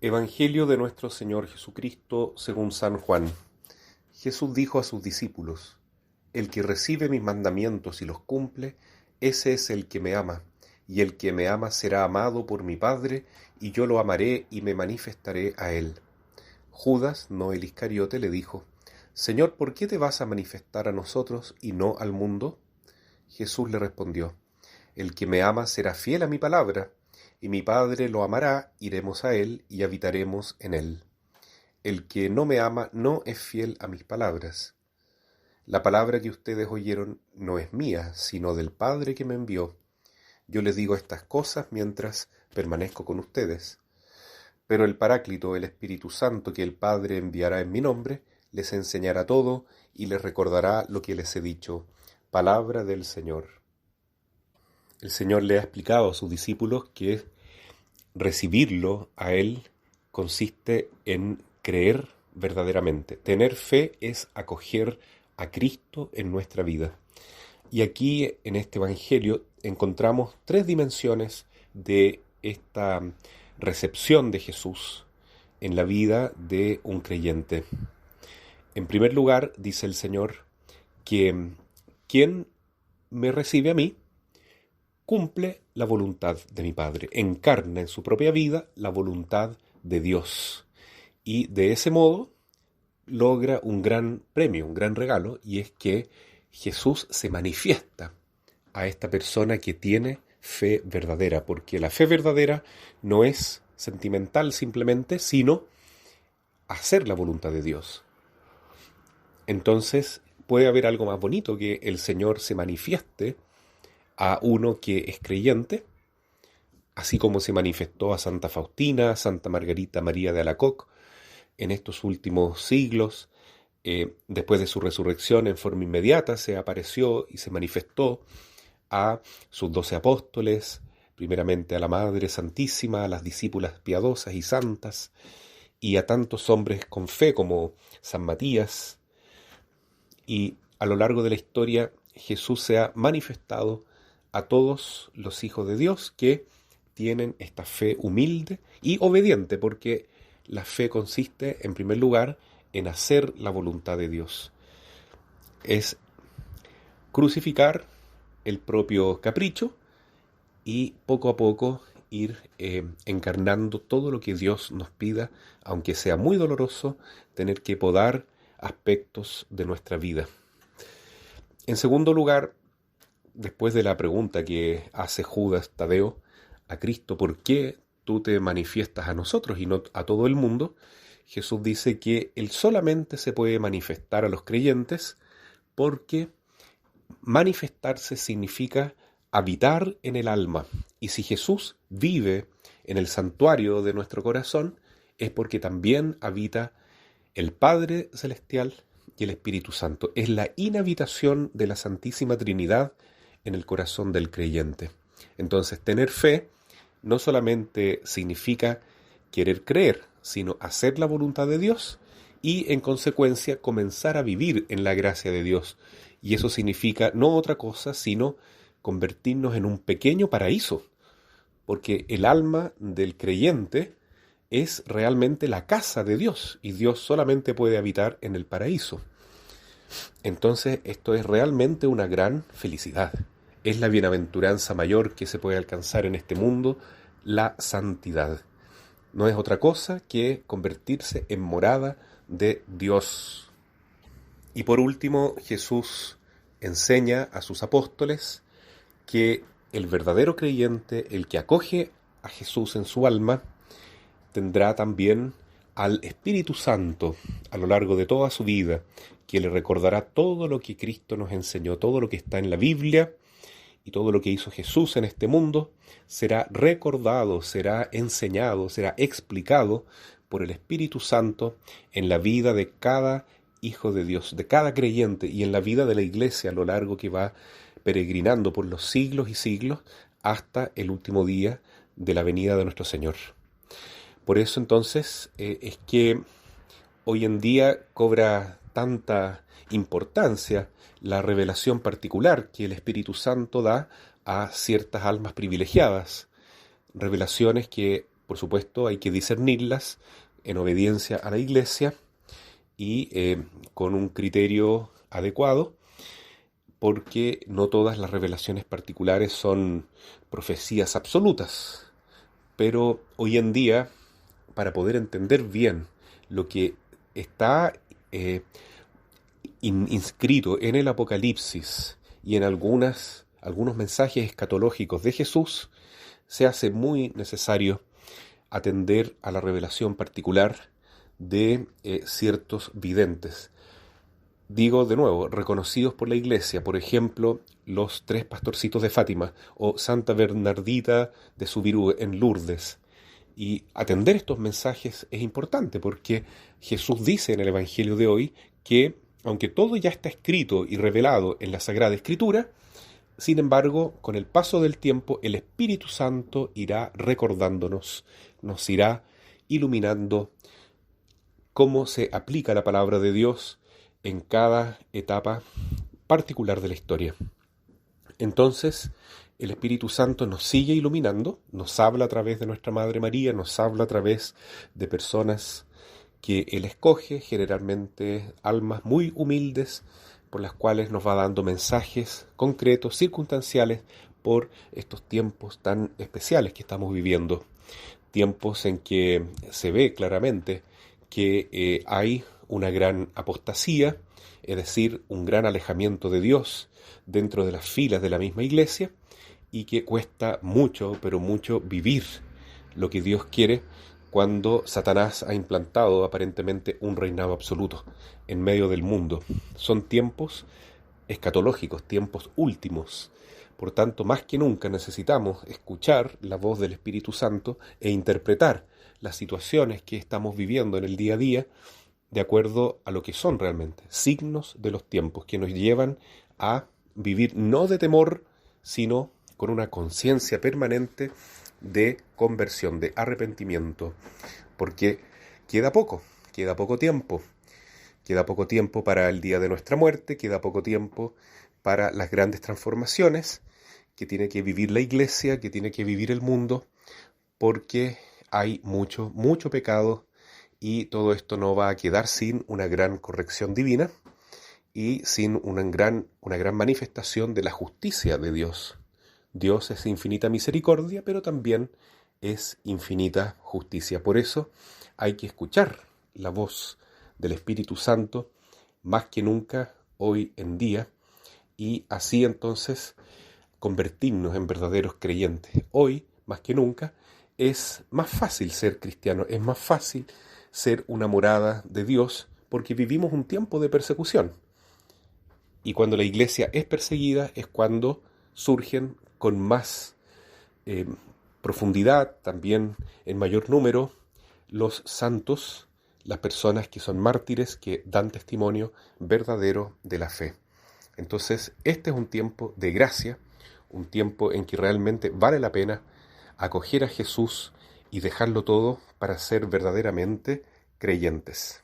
Evangelio de nuestro Señor Jesucristo según San Juan. Jesús dijo a sus discípulos: El que recibe mis mandamientos y los cumple, ese es el que me ama, y el que me ama será amado por mi Padre, y yo lo amaré y me manifestaré a él. Judas, no el Iscariote, le dijo: Señor, ¿por qué te vas a manifestar a nosotros y no al mundo? Jesús le respondió: El que me ama será fiel a mi palabra, y mi Padre lo amará, iremos a él y habitaremos en él. El que no me ama no es fiel a mis palabras. La palabra que ustedes oyeron no es mía, sino del Padre que me envió. Yo les digo estas cosas mientras permanezco con ustedes. Pero el Paráclito, el Espíritu Santo que el Padre enviará en mi nombre, les enseñará todo y les recordará lo que les he dicho. Palabra del Señor. El Señor le ha explicado a sus discípulos que recibirlo a Él consiste en creer verdaderamente. Tener fe es acoger a Cristo en nuestra vida. Y aquí en este Evangelio encontramos tres dimensiones de esta recepción de Jesús en la vida de un creyente. En primer lugar, dice el Señor que quien me recibe a mí cumple la voluntad de mi Padre, encarna en su propia vida la voluntad de Dios y de ese modo logra un gran premio, un gran regalo, y es que Jesús se manifiesta a esta persona que tiene fe verdadera, porque la fe verdadera no es sentimental simplemente, sino hacer la voluntad de Dios. Entonces puede haber algo más bonito que el Señor se manifieste a uno que es creyente, así como se manifestó a Santa Faustina, Santa Margarita María de Alacoque en estos últimos siglos. Después de su resurrección en forma inmediata se apareció y se manifestó a sus 12 apóstoles, primeramente a la Madre Santísima, a las discípulas piadosas y santas, y a tantos hombres con fe como San Matías. Y a lo largo de la historia Jesús se ha manifestado a todos los hijos de Dios que tienen esta fe humilde y obediente, porque la fe consiste, en primer lugar, en hacer la voluntad de Dios. Es crucificar el propio capricho y poco a poco ir encarnando todo lo que Dios nos pida, aunque sea muy doloroso tener que podar aspectos de nuestra vida. En segundo lugar, después de la pregunta que hace Judas Tadeo a Cristo, ¿por qué tú te manifiestas a nosotros y no a todo el mundo? Jesús dice que Él solamente se puede manifestar a los creyentes porque manifestarse significa habitar en el alma. Y si Jesús vive en el santuario de nuestro corazón, es porque también habita el Padre Celestial y el Espíritu Santo. Es la inhabitación de la Santísima Trinidad en el corazón del creyente. Entonces, tener fe no solamente significa querer creer, sino hacer la voluntad de Dios y, en consecuencia, comenzar a vivir en la gracia de Dios. Y eso significa no otra cosa, sino convertirnos en un pequeño paraíso, porque el alma del creyente es realmente la casa de Dios, y Dios solamente puede habitar en el paraíso. Entonces, esto es realmente una gran felicidad. Es la bienaventuranza mayor que se puede alcanzar en este mundo, la santidad. No es otra cosa que convertirse en morada de Dios. Y por último, Jesús enseña a sus apóstoles que el verdadero creyente, el que acoge a Jesús en su alma, tendrá también al Espíritu Santo a lo largo de toda su vida, que le recordará todo lo que Cristo nos enseñó, todo lo que está en la Biblia y todo lo que hizo Jesús en este mundo, será recordado, será enseñado, será explicado por el Espíritu Santo en la vida de cada hijo de Dios, de cada creyente, y en la vida de la Iglesia a lo largo que va peregrinando por los siglos y siglos hasta el último día de la venida de nuestro Señor. Por eso entonces es que hoy en día cobra tanta importancia la revelación particular que el Espíritu Santo da a ciertas almas privilegiadas, revelaciones que Por supuesto, hay que discernirlas en obediencia a la Iglesia y con un criterio adecuado, porque no todas las revelaciones particulares son profecías absolutas. Pero hoy en día, para poder entender bien lo que está inscrito en el Apocalipsis y en algunos mensajes escatológicos de Jesús, se hace muy necesario atender a la revelación particular de ciertos videntes. Digo de nuevo, reconocidos por la Iglesia, por ejemplo, los 3 pastorcitos de Fátima o Santa Bernardita de Subirú en Lourdes. Y atender estos mensajes es importante porque Jesús dice en el Evangelio de hoy que, aunque todo ya está escrito y revelado en la Sagrada Escritura, sin embargo, con el paso del tiempo, el Espíritu Santo irá recordándonos, nos irá iluminando cómo se aplica la palabra de Dios en cada etapa particular de la historia. Entonces, el Espíritu Santo nos sigue iluminando, nos habla a través de nuestra Madre María, nos habla a través de personas que Él escoge, generalmente almas muy humildes, por las cuales nos va dando mensajes concretos, circunstanciales, por estos tiempos tan especiales que estamos viviendo. Tiempos en que se ve claramente que hay una gran apostasía, es decir, un gran alejamiento de Dios dentro de las filas de la misma Iglesia, y que cuesta mucho, pero mucho vivir lo que Dios quiere cuando Satanás ha implantado aparentemente un reinado absoluto en medio del mundo. Son tiempos escatológicos, tiempos últimos. Por tanto, más que nunca necesitamos escuchar la voz del Espíritu Santo e interpretar las situaciones que estamos viviendo en el día a día de acuerdo a lo que son realmente signos de los tiempos que nos llevan a vivir no de temor, sino con una conciencia permanente de conversión, de arrepentimiento, porque queda poco tiempo para el día de nuestra muerte, queda poco tiempo para las grandes transformaciones que tiene que vivir la Iglesia, que tiene que vivir el mundo, porque hay mucho pecado y todo esto no va a quedar sin una gran corrección divina y sin una gran manifestación de la justicia de Dios. Dios es infinita misericordia, pero también es infinita justicia. Por eso hay que escuchar la voz del Espíritu Santo más que nunca hoy en día y así entonces convertirnos en verdaderos creyentes. Hoy, más que nunca, es más fácil ser cristiano, es más fácil ser una morada de Dios porque vivimos un tiempo de persecución. Y cuando la Iglesia es perseguida es cuando surgen con más profundidad, también en mayor número, los santos, las personas que son mártires, que dan testimonio verdadero de la fe. Entonces, este es un tiempo de gracia, un tiempo en que realmente vale la pena acoger a Jesús y dejarlo todo para ser verdaderamente creyentes.